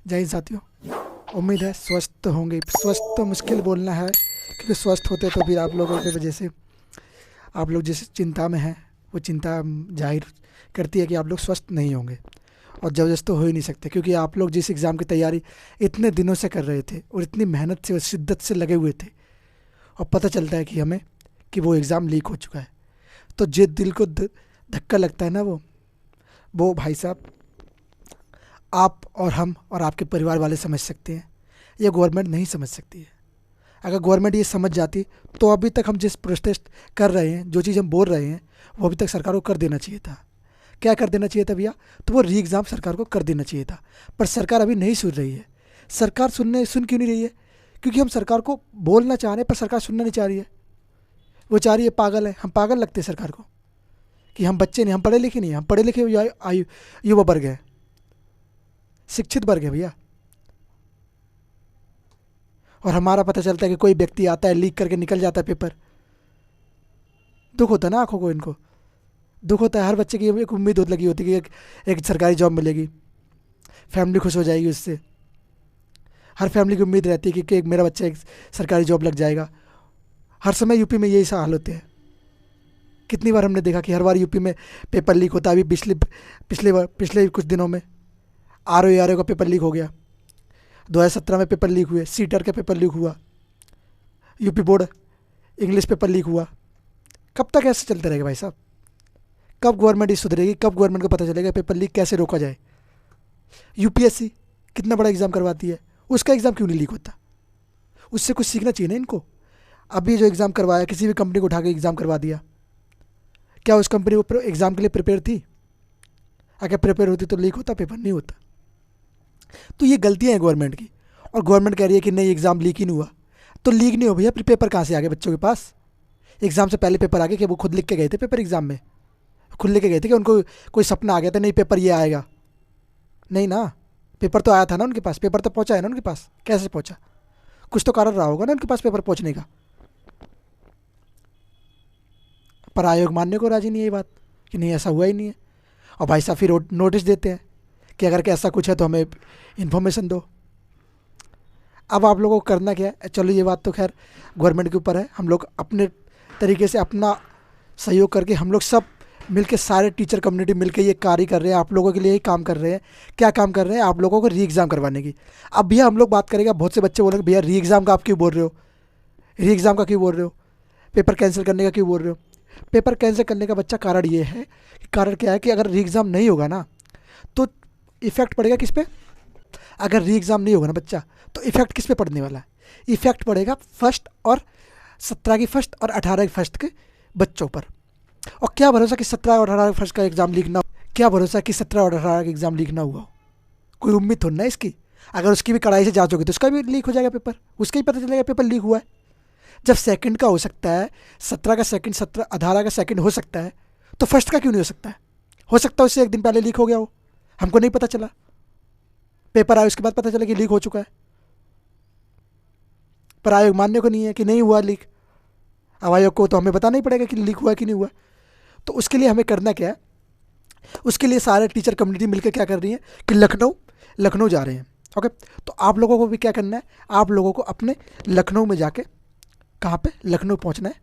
जय हिंद साथियों। उम्मीद है स्वस्थ होंगे। स्वस्थ तो मुश्किल बोलना है, क्योंकि स्वस्थ होते तो फिर आप लोगों की वजह से आप लोग जिस चिंता में हैं वो चिंता जाहिर करती है कि आप लोग स्वस्थ नहीं होंगे। और ज़बरदस्त तो हो ही नहीं सकते, क्योंकि आप लोग जिस एग्ज़ाम की तैयारी इतने दिनों से कर रहे थे और इतनी मेहनत से और शिद्दत से लगे हुए थे, और पता चलता है कि हमें कि वो एग्ज़ाम लीक हो चुका है, तो जिस दिल को धक्का लगता है ना, वो भाई साहब आप और हम और आपके परिवार वाले समझ सकते हैं। ये गवर्नमेंट नहीं समझ सकती है। अगर गवर्नमेंट ये समझ जाती तो अभी तक हम जिस प्रोटेस्ट कर रहे हैं, जो चीज़ हम बोल रहे हैं, वो अभी तक सरकार को कर देना चाहिए था। क्या कर देना चाहिए था भैया? तो वो री एग्ज़ाम सरकार को कर देना चाहिए था। पर सरकार अभी नहीं सुन रही है। सरकार सुन क्यों नहीं रही है? क्योंकि हम सरकार को बोलना चाह रहे हैं, पर सरकार सुनना नहीं चाह रही है। वो चाह रही है पागल है। हम पागल लगते हैं सरकार को कि हम बच्चे नहीं, हम पढ़े लिखे नहीं हैं। हम पढ़े लिखे युवा वर्ग है, शिक्षित वर्ग है भैया। और हमारा पता चलता है कि कोई व्यक्ति आता है, लीक करके निकल जाता है पेपर। दुख होता है ना आंखों को, इनको दुख होता है। हर बच्चे की एक उम्मीद लगी होती है कि एक सरकारी जॉब मिलेगी, फैमिली खुश हो जाएगी उससे। हर फैमिली की उम्मीद रहती है कि एक मेरा बच्चा एक सरकारी जॉब लग जाएगा। हर समय यूपी में यही सा हाल होते हैं। कितनी बार हमने देखा कि हर बार यूपी में पेपर लीक होता है। अभी पिछले कुछ दिनों में आर ओ का पेपर लीक हो गया। 2017 में पेपर लीक हुए, सीटर का पेपर लीक हुआ, UP board English paper leak हुआ। कब तक ऐसे चलते रहेगा भाई साहब? कब गवर्नमेंट ही सुधरेगी? कब गवर्नमेंट को पता चलेगा पेपर लीक कैसे रोका जाए? यूपीएससी कितना बड़ा एग्ज़ाम करवाती है, उसका एग्ज़ाम क्यों नहीं लीक होता? उससे कुछ सीखना चाहिए ना इनको। अभी जो एग्ज़ाम करवाया, किसी भी कंपनी को उठा के एग्ज़ाम करवा दिया, क्या उस कंपनी वो एग्ज़ाम के लिए प्रिपेयर थी? अगर प्रिपेयर होती तो लीक होता पेपर? नहीं होता। तो ये गलतियाँ हैं गवर्नमेंट की। और गवर्नमेंट कह रही है कि नहीं एग्ज़ाम लीक ही नहीं हुआ। तो लीक नहीं हो भैया, फिर पेपर कहाँ से आ गए बच्चों के पास? एग्ज़ाम से पहले पेपर आ गए कि वो खुद लिख के गए थे पेपर एग्ज़ाम में? खुद लिख के गए थे कि उनको कोई सपना आ गया था नहीं पेपर ये आएगा? नहीं ना, पेपर तो आया था ना उनके पास। पेपर तो पहुंचा है ना उनके पास। कैसे पहुंचा? कुछ तो कारण रहा होगा ना उनके पास पेपर पहुंचने का। पर आयोग मानने को राजी नहीं है ये बात कि नहीं ऐसा हुआ ही नहीं है। और भाई साहब फिर नोटिस देते हैं कि अगर ऐसा कुछ है तो हमें इन्फॉर्मेशन दो। अब आप लोगों को करना क्या है? चलो ये बात तो खैर गवर्नमेंट के ऊपर है। हम लोग अपने तरीके से अपना सहयोग करके हम लोग सब मिलके, सारे टीचर कम्युनिटी मिलके ये कार्य कर रहे हैं। आप लोगों के लिए ही काम कर रहे हैं। क्या काम कर रहे हैं? आप लोगों को री एग्ज़ाम करवाने की। अब भैया हम लोग बात करेंगे। बहुत से बच्चे बोलेंगे भैया री एग्ज़ाम का आप क्यों बोल रहे हो? री एग्ज़ाम का क्यों बोल रहे हो? पेपर कैंसिल करने का क्यों बोल रहे हो? पेपर कैंसिल करने का बच्चा कारण ये है कि कारण क्या है कि अगर री एग्ज़ाम नहीं होगा ना, तो इफेक्ट पड़ेगा किस पे? अगर री एग्ज़ाम नहीं होगा ना बच्चा, तो इफेक्ट किस पे पड़ने वाला है? इफेक्ट पड़ेगा फर्स्ट और 17 की फर्स्ट और 18 की फर्स्ट के बच्चों पर। और क्या भरोसा कि 17 और 18 की फर्स्ट का एग्ज़ाम लीक ना, क्या भरोसा कि 17 और 18 का एग्ज़ाम लीक ना हुआ हो? कोई उम्मीद थोड़ी ना इसकी। अगर उसकी भी कड़ाई से जांच होगी तो उसका भी लीक हो जाएगा पेपर, उसका ही पता चलेगा पेपर लीक हुआ है। जब सेकंड का हो सकता है, 17 का सेकंड, 17 18 का सेकंड हो सकता है, तो फर्स्ट का क्यों नहीं हो सकता है? हो सकता है उससे एक दिन पहले लीक हो गया हो, हमको नहीं पता चला। पेपर आया उसके बाद पता चला कि लीक हो चुका है। पर आयोग मानने को नहीं है कि नहीं हुआ लीक। अब आयोग को तो हमें बताना ही पड़ेगा कि लीक हुआ कि नहीं हुआ। तो उसके लिए हमें करना क्या है? उसके लिए सारे टीचर कम्युनिटी मिलकर क्या कर रही है कि लखनऊ जा रहे हैं। ओके, तो आप लोगों को भी क्या करना है? आप लोगों को अपने लखनऊ में जाके, कहाँ पे? लखनऊ पहुँचना है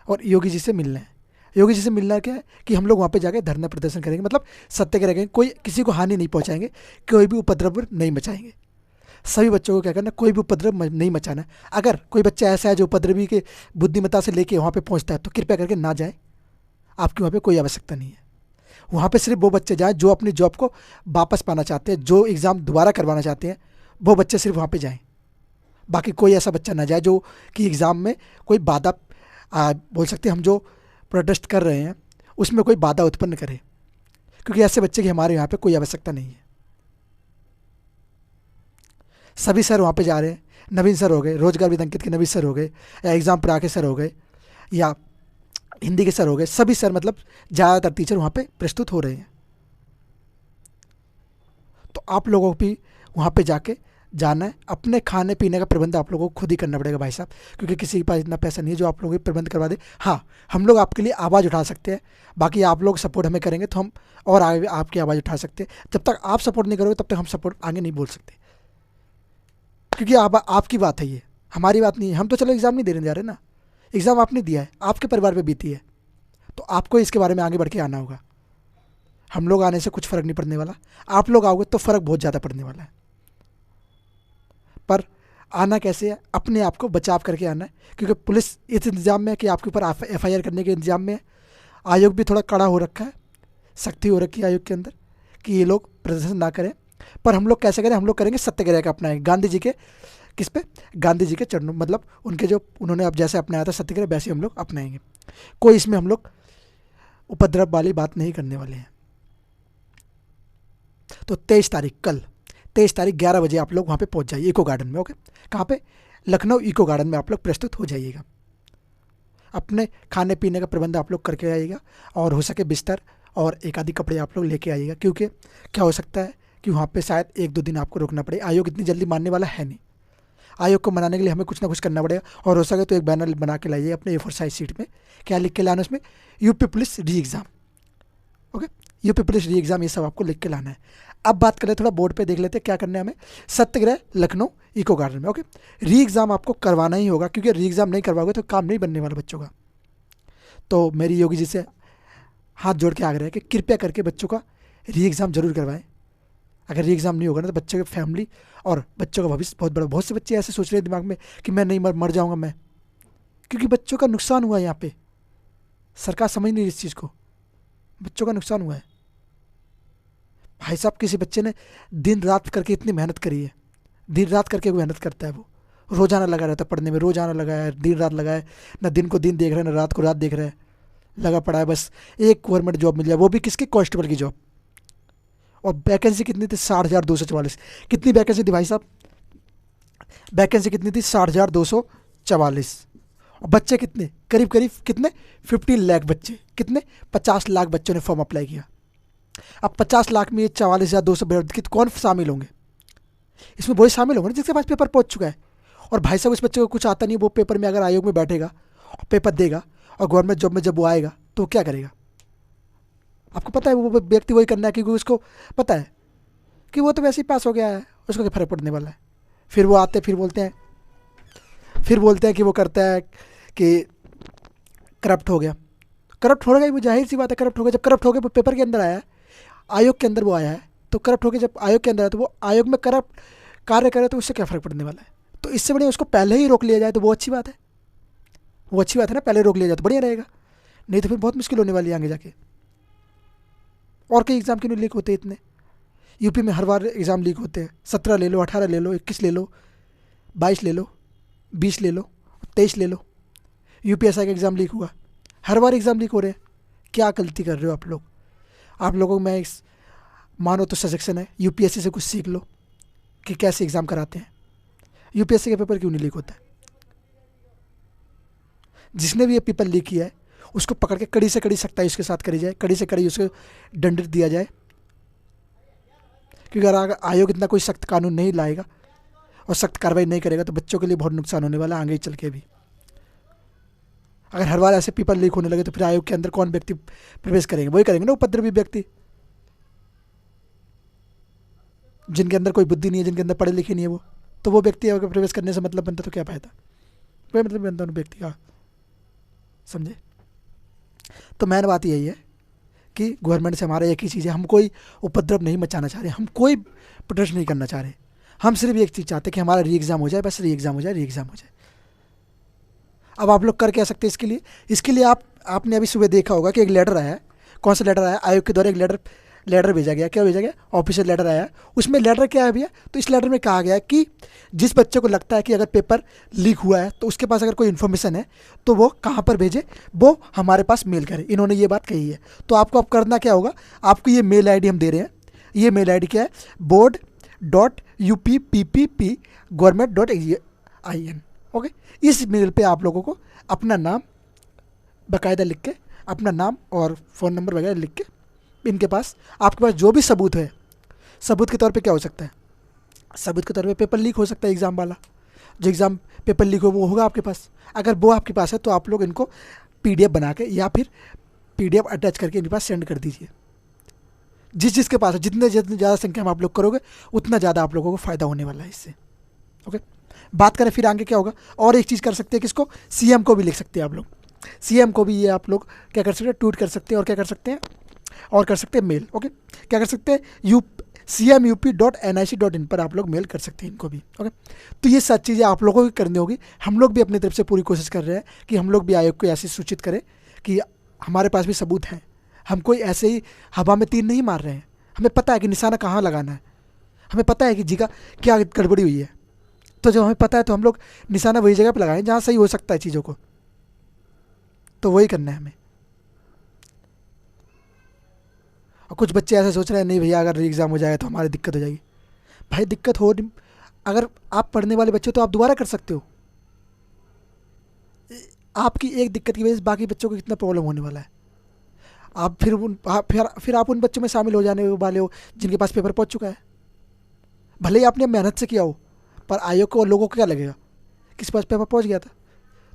और योगी जी से मिलना है। योगी जी से मिलना क्या है कि हम लोग वहाँ पे जाके धरना प्रदर्शन करेंगे, मतलब सत्याग्रह करेंगे। कोई किसी को हानि नहीं पहुँचाएंगे, कोई भी उपद्रव नहीं मचाएंगे। सभी बच्चों को क्या करना है? कोई भी उपद्रव नहीं मचाना है। अगर कोई बच्चा ऐसा है जो उपद्रवी के बुद्धिमत्ता से लेके वहाँ पे पहुँचता है, तो कृपया करके ना जाए। आपकी वहाँ पे कोई आवश्यकता नहीं है। वहाँ पे सिर्फ वो बच्चे जाएँ जो अपनी जॉब को वापस पाना चाहते हैं, जो एग्ज़ाम दोबारा करवाना चाहते हैं, वो बच्चे सिर्फ वहाँ पे जाएँ। बाकी कोई ऐसा बच्चा ना जाए जो कि एग्ज़ाम में कोई बाधा, बोल सकते हैं हम जो प्रोटेस्ट कर रहे हैं उसमें कोई बाधा उत्पन्न करे, क्योंकि ऐसे बच्चे की हमारे यहाँ पे कोई आवश्यकता नहीं है। सभी सर वहाँ पे जा रहे हैं। नवीन सर हो गए, रोजगार विद अंकित के नवीन सर हो गए, या एग्ज़ाम पढ़ा के सर हो गए, या हिंदी के सर हो गए। सभी सर मतलब ज़्यादातर टीचर वहाँ पे प्रस्तुत हो रहे हैं। तो आप लोगों को भी वहाँ पे जाके जाना है, अपने खाने पीने का प्रबंध आप लोगों को खुद ही करना पड़ेगा भाई साहब, क्योंकि किसी के पास इतना पैसा नहीं है जो आप लोगों को प्रबंध करवा दे। हाँ, हम लोग आपके लिए आवाज़ उठा सकते हैं, बाकी आप लोग सपोर्ट हमें करेंगे तो हम और आगे आपकी आवाज़ उठा सकते हैं। जब तक आप सपोर्ट नहीं करोगे तब तक हम सपोर्ट आगे नहीं बोल सकते, क्योंकि आपकी बात है ये, हमारी बात नहीं है। हम तो चलो एग्ज़ाम नहीं देने जा रहे ना, एग्ज़ाम आपने दिया है, आपके परिवार पे बीती है, तो आपको इसके बारे में आगे बढ़ के आना होगा। हम लोग आने से कुछ फ़र्क नहीं पड़ने वाला, आप लोग आओगे तो फ़र्क बहुत ज़्यादा पड़ने वाला है। पर आना कैसे है, अपने आप को बचाव करके आना है, क्योंकि पुलिस इस इंतजाम में है कि आपके ऊपर FIR करने के इंतजाम में है। आयोग भी थोड़ा कड़ा हो रखा है, सख्ती हो रखी है आयोग के अंदर कि ये लोग प्रदर्शन ना करें। पर हम लोग कैसे करें, हम लोग करेंगे सत्याग्रह का अपनाएंगे, गांधी जी के किस पे, गांधी जी के चरणों, मतलब उनके जो उन्होंने अब जैसे अपनाया था सत्याग्रह, वैसे हम लोग अपनाएंगे। कोई इसमें हम लोग उपद्रव वाली बात नहीं करने वाले हैं। तो 23 तारीख, कल 23 तारीख 11 बजे आप लोग वहाँ पे पहुँच जाइए इको गार्डन में। ओके, कहाँ पे, लखनऊ इको गार्डन में आप लोग प्रस्तुत हो जाइएगा। अपने खाने पीने का प्रबंध आप लोग करके आइएगा, और हो सके बिस्तर और एक आधी कपड़े आप लोग लेके आइएगा, क्योंकि क्या हो सकता है कि वहाँ पे शायद 1-2 दिन आपको रुकना पड़े। आयोग इतनी जल्दी मानने वाला है नहीं, आयोग को मनाने के लिए हमें कुछ ना कुछ करना पड़ेगा। और हो सके तो एक बैनर बना के लाइए अपने A4 साइज शीट में, क्या लिख के लाना उसमें, यूपी पुलिस री एग्ज़ाम। ओके, यूपी पुलिस री एग्ज़ाम, ये सब आपको लिख के लाना है। अब बात करें, थोड़ा बोर्ड पे देख लेते हैं क्या करना है हमें। सत्याग्रह लखनऊ इको गार्डन में। ओके, री एग्ज़ाम आपको करवाना ही होगा, क्योंकि री एग्ज़ाम नहीं करवाओगे तो काम नहीं बनने वाला बच्चों का। तो मेरी योगी जी से हाथ जोड़ के आग्रह है कि कृपया करके बच्चों का री एग्ज़ाम जरूर करवाएं। अगर री एग्ज़ाम नहीं होगा ना तो बच्चों की फैमिली और बच्चों का भविष्य बहुत बड़ा, बहुत से बच्चे ऐसे सोच रहे हैं दिमाग में कि मैं नहीं मर जाऊँगा मैं, क्योंकि बच्चों का नुकसान हुआ है यहाँ पे। सरकार समझ नहीं रही इस चीज़ को, बच्चों का नुकसान हुआ है भाई साहब। किसी बच्चे ने दिन रात करके इतनी मेहनत करी है, दिन रात करके मेहनत करता है, वो रोज़ाना लगा रहता है पढ़ने में, रोज़ाना लगा है, दिन रात लगा है, ना दिन को दिन देख रहा है ना रात को रात देख रहा है, लगा पड़ा है बस एक गवर्नमेंट जॉब मिल जाए, वो भी किसकी, कांस्टेबल की जॉब। और वैकेंसी कितनी थी, 60,244। कितनी वैकेंसी थी भाई साहब, वैकेंसी कितनी थी, 60,244। और बच्चे कितने, करीब करीब कितने, 15 लाख बच्चे, कितने, 50 लाख बच्चों ने फॉर्म अप्लाई किया। अब 50 लाख में ये 44,200 कौन शामिल होंगे, इसमें वही शामिल होंगे ना जिसके पास पेपर पहुंच चुका है। और भाई साहब उस बच्चे को कुछ आता नहीं, वो पेपर में अगर आयोग में बैठेगा और पेपर देगा और गवर्नमेंट जॉब में जब वो आएगा तो क्या करेगा, आपको पता है वो व्यक्ति वही करना है, क्योंकि उसको पता है कि वो तो वैसे ही पास हो गया है, उसको क्या फ़र्क पड़ने वाला है। फिर वो आते फिर बोलते हैं कि वो करता है कि करप्ट हो गया, करप्ट हो गया, वो जाहिर सी बात है करप्ट हो गया। जब करप्ट हो गया वो पेपर के अंदर आया है, आयोग के अंदर वो आया है, तो करप्ट हो गया। जब आयोग के अंदर आया तो वो आयोग में करप्ट कार्य करे तो उससे क्या फ़र्क पड़ने वाला है। तो इससे बढ़िया उसको पहले ही रोक लिया जाए तो वो अच्छी बात है, वो अच्छी बात है ना, पहले रोक लिया जाए तो बढ़िया रहेगा, नहीं तो फिर बहुत मुश्किल होने वाली है आगे जाके। और कई एग्ज़ाम क्यों नहीं लीक होते इतने, यूपी में हर बार एग्ज़ाम लीक होते हैं। 17 ले लो, 18 ले लो, 21 ले लो, 22 ले लो, 20 ले लो, 23 ले लो, UPSI का एग्ज़ाम लीक हुआ, हर बार एग्ज़ाम लीक हो रहे हैं। क्या गलती कर रहे हो आप लोग। आप लोगों को मैं इस मानो तो सजेशन है, UPSC से कुछ सीख लो कि कैसे एग्ज़ाम कराते हैं। UPSC का पेपर क्यों नहीं लीक होता है, जिसने भी ये पेपर लीक किया है उसको पकड़ के कड़ी से कड़ी सख्ताई उसके साथ करी जाए, कड़ी से कड़ी उसको दंडित दिया जाए। क्योंकि अगर आयोग इतना कोई सख्त कानून नहीं लाएगा और सख्त कार्रवाई नहीं करेगा तो बच्चों के लिए बहुत नुकसान होने वाला है आगे चल के भी। अगर हर बार ऐसे पेपर लीक होने लगे तो फिर आयोग के अंदर कौन व्यक्ति प्रवेश करेंगे, वही करेंगे ना उपद्रवी व्यक्ति, जिनके अंदर कोई बुद्धि नहीं है, जिनके अंदर पढ़े लिखे नहीं है वो। तो वो व्यक्ति अगर प्रवेश करने से मतलब बनता तो क्या फायदा, कोई मतलब बनता उन व्यक्ति का, समझे। तो मैन बात यही है कि गवर्नमेंट से हमारा एक ही चीज़ है, हम कोई उपद्रव नहीं मचाना चाह रहे, हम कोई प्रोटेस्ट नहीं करना चाह रहे, हम सिर्फ एक चीज़ चाहते हैं कि हमारा री एग्ज़ाम हो जाए, बस री एग्ज़ाम हो जाए, री एग्ज़ाम हो जाए। अब आप लोग कर क्या सकते हैं इसके लिए आपने अभी सुबह देखा होगा कि एक लेटर आया है। कौन सा लेटर आया, आयोग के द्वारा एक लेटर भेजा गया। क्या भेजा गया, ऑफिशियल लेटर आया। उसमें लेटर क्या है भैया, तो इस लेटर में कहा गया है कि जिस बच्चे को लगता है कि अगर पेपर लीक हुआ है तो उसके पास अगर कोई इन्फॉर्मेशन है तो वो कहाँ पर भेजे, वो हमारे पास मेल करे। इन्होंने ये बात कही है। तो आपको अब करना क्या होगा, आपको ये मेल ID हम दे रहे हैं। ये मेल ID क्या है, board.upppp.government.in। ओके, इस मेल पे आप लोगों को अपना नाम बाकायदा लिख के, अपना नाम और फ़ोन नंबर वगैरह लिख के, इनके पास आपके पास जो भी सबूत है, सबूत के तौर पे क्या हो सकता है, सबूत के तौर पे पेपर लीक हो सकता है एग्ज़ाम वाला, जो एग्ज़ाम पेपर लीक हो वो होगा आपके पास। अगर वो आपके पास है तो आप लोग इनको पीडीएफ बना के या फिर पीडीएफ अटैच करके इनके पास सेंड कर दीजिए। जिसके पास है, जितने जितने ज़्यादा संख्या में आप लोग करोगे उतना ज़्यादा आप लोगों को फ़ायदा होने वाला है इससे। ओके, बात करें फिर आगे क्या होगा। और एक चीज़ कर सकते हैं, किसको, सीएम को भी लिख सकते हैं आप लोग। सीएम को भी ये आप लोग क्या कर सकते हैं, ट्वीट कर सकते हैं। और क्या कर सकते हैं, और कर सकते हैं मेल। ओके, क्या कर सकते हैं, cmup.nic.in पर आप लोग मेल कर सकते हैं इनको भी। ओके, तो ये सब चीज़ें आप लोगों को करनी होगी। हम लोग भी अपनी तरफ से पूरी कोशिश कर रहे हैं कि हम लोग भी आयोग को ऐसे सूचित करें कि हमारे पास भी सबूत हैं, हम कोई ऐसे ही हवा में तीर नहीं मार रहे हैं। हमें पता है कि निशाना कहाँ लगाना है, हमें पता है कि जी का क्या गड़बड़ी हुई है। तो जब हमें पता है तो हम लोग निशाना वही जगह पर लगाएं जहाँ सही हो सकता है चीज़ों को, तो वही करना है हमें। और कुछ बच्चे ऐसे सोच रहे हैं, नहीं भैया अगर एग्ज़ाम हो जाएगा तो हमारी दिक्कत हो जाएगी। भाई दिक्कत हो, अगर आप पढ़ने वाले बच्चे हो तो आप दोबारा कर सकते हो। आपकी एक दिक्कत की वजह से बाकी बच्चों को कितना प्रॉब्लम होने वाला है। आप फिर आप उन बच्चों में शामिल हो जाने वाले हो जिनके पास पेपर पहुंच चुका है। भले ही आपने मेहनत से किया हो, पर आयोग को और लोगों को क्या लगेगा, किसी पास पेपर पहुंच गया था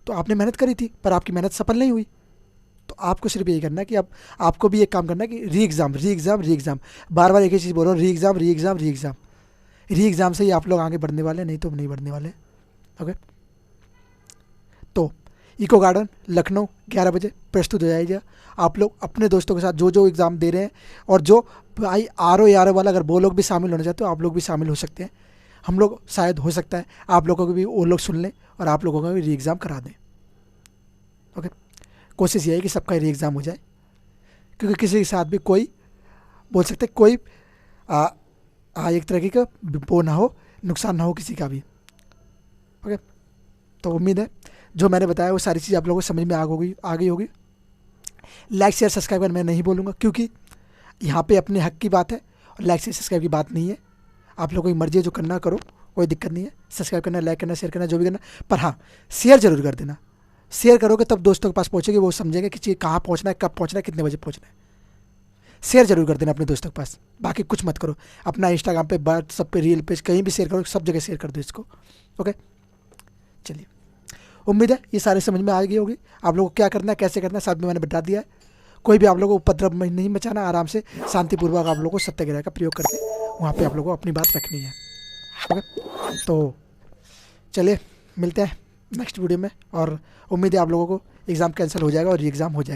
तो आपने मेहनत करी थी पर आपकी मेहनत सफल नहीं हुई। तो आपको सिर्फ यही करना है कि अब आपको भी एक काम करना है कि री एग्ज़ाम, री एग्ज़ाम, री एग्ज़ाम, बार बार एक ही चीज़ बोल रहा हूँ, री एग्ज़ाम, री एग्ज़ाम, री एग्ज़ाम। री एग्ज़ाम से ही आप लोग आगे बढ़ने वाले, नहीं तो नहीं बढ़ने वाले। ओके, तो इको गार्डन लखनऊ 11 बजे प्रस्तुत हो जाएगा। आप लोग अपने दोस्तों के साथ जो जो एग्ज़ाम दे रहे हैं और जो भाई आर वाला, अगर वो लोग भी शामिल होना चाहते हो आप लोग भी शामिल हो सकते हैं। हम लोग शायद हो सकता है आप लोगों को भी वो लोग सुन लें और आप लोगों का भी री एग्ज़ाम करा दें। ओके, कोशिश ये है कि सबका री एग्ज़ाम हो जाए, क्योंकि किसी के साथ भी कोई बोल सकते कोई एक तरीके का वो ना हो, नुकसान ना हो किसी का भी। ओके, तो उम्मीद है जो मैंने बताया वो सारी चीज़ आप लोगों को समझ में आ गई होगी। लाइक शेयर सब्सक्राइब करना मैं नहीं बोलूँगा, क्योंकि यहाँ पे अपने हक की बात है और लाइक शेयर सब्सक्राइब की बात नहीं है। आप लोगों की मर्ज़ी है, जो करना करो, कोई दिक्कत नहीं है। सब्सक्राइब करना, लाइक करना, शेयर करना, जो भी करना, पर हाँ शेयर ज़रूर कर देना। शेयर करोगे तब दोस्तों के पास पहुँचेगी, वो समझेंगे कि चीज़ कहाँ पहुँचना है, कब पहुँचना है, कितने बजे पहुँचना है। शेयर जरूर कर देना अपने दोस्तों के पास, बाकी कुछ मत करो। अपना इंस्टाग्राम पे, व्हाट्सएप पे, रील पे, कहीं भी शेयर करो, सब जगह शेयर कर दो इसको। ओके, चलिए, उम्मीद है ये सारे समझ में आ गई होगी। आप लोगों को क्या करना है, कैसे करना है, सब में मैंने बता दिया है। कोई भी आप लोगों को उपद्रव में नहीं मचाना, आराम से शांतिपूर्वक आप लोगों को सत्याग्रह का प्रयोग करके वहाँ पे आप लोगों को अपनी बात रखनी है। ओके, तो चलिए मिलते हैं नेक्स्ट वीडियो में, और उम्मीद है आप लोगों को एग्ज़ाम कैंसिल हो जाएगा और ये एग्ज़ाम हो जाएगा।